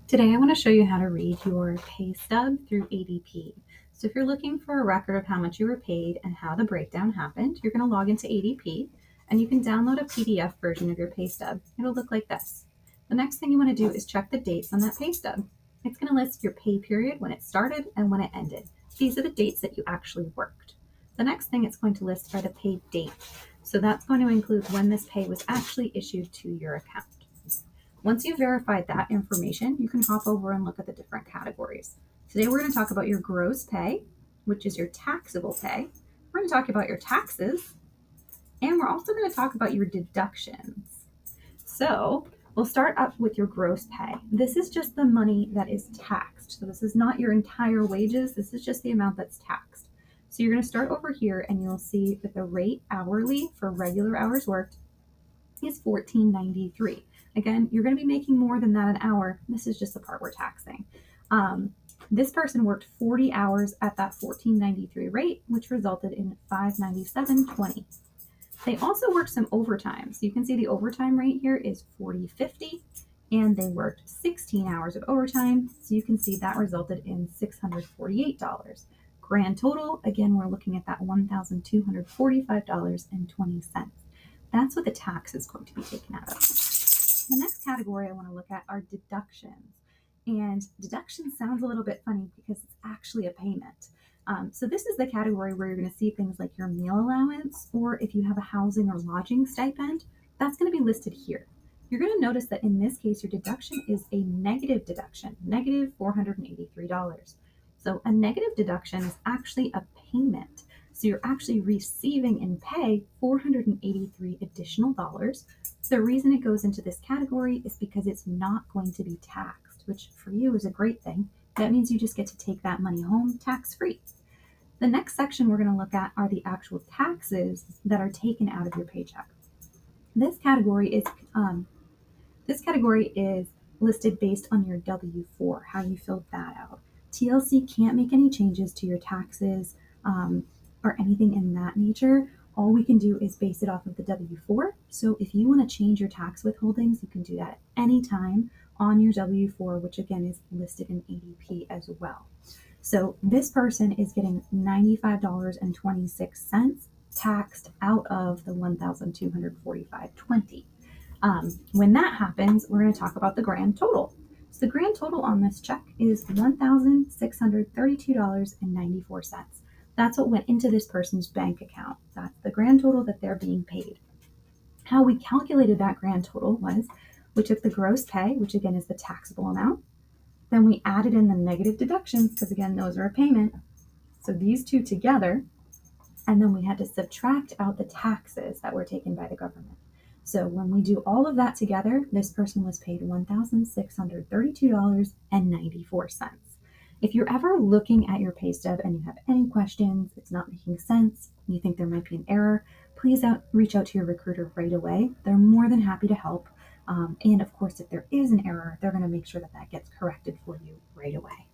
Today, I want to show you how to read your pay stub through ADP. So if you're looking for a record of how much you were paid and how the breakdown happened, you're going to log into ADP and you can download a PDF version of your pay stub. It'll look like this. The next thing you want to do is check the dates on that pay stub. It's going to list your pay period, when it started and when it ended. These are the dates that you actually worked. The next thing it's going to list are the paid date. So that's going to include when this pay was actually issued to your account. Once you've verified that information, you can hop over and look at the different categories. Today, we're going to talk about your gross pay, which is your taxable pay. We're going to talk about your taxes, and we're also going to talk about your deductions. So we'll start up with your gross pay. This is just the money that is taxed. So this is not your entire wages. This is just the amount that's taxed. So you're going to start over here, and you'll see that the rate hourly for regular hours worked is $14.93. Again, you're going to be making more than that an hour. This is just the part we're taxing. This person worked 40 hours at that $14.93 rate, which resulted in $597.20. They also worked some overtime. So you can see the overtime rate here is $40.50, and they worked 16 hours of overtime. So you can see that resulted in $648. Grand total, again, we're looking at that $1,245.20. That's what the tax is going to be taken out of. The next category I want to look at are deductions. And deduction sounds a little bit funny because it's actually a payment. So this is the category where you're going to see things like your meal allowance, or if you have a housing or lodging stipend, that's going to be listed here. You're going to notice that in this case, your deduction is a negative deduction, negative $483. So a negative deduction is actually a payment. So you're actually receiving in pay $483 additional dollars. The reason it goes into this category is because it's not going to be taxed, which for you is a great thing. That means you just get to take that money home tax-free. The next section we're going to look at are the actual taxes that are taken out of your paycheck. This category is listed based on your W-4, how you filled that out. TLC can't make any changes to your taxes or anything in that nature. All we can do is base it off of the W-4. So if you want to change your tax withholdings, you can do that at any time on your W-4, which again is listed in ADP as well. So this person is getting $95.26 taxed out of the $1,245.20. When that happens, we're going to talk about the grand total. So the grand total on this check is $1,632.94. That's what went into this person's bank account. That's the grand total that they're being paid. How we calculated that grand total was we took the gross pay, which again is the taxable amount. Then we added in the negative deductions, because again, those are a payment. So these two together, and then we had to subtract out the taxes that were taken by the government. So when we do all of that together, this person was paid $1,632.94. If you're ever looking at your pay stub and you have any questions, it's not making sense, you think there might be an error, please reach out to your recruiter right away. They're more than happy to help. And of course, if there is an error, they're going to make sure that that gets corrected for you right away.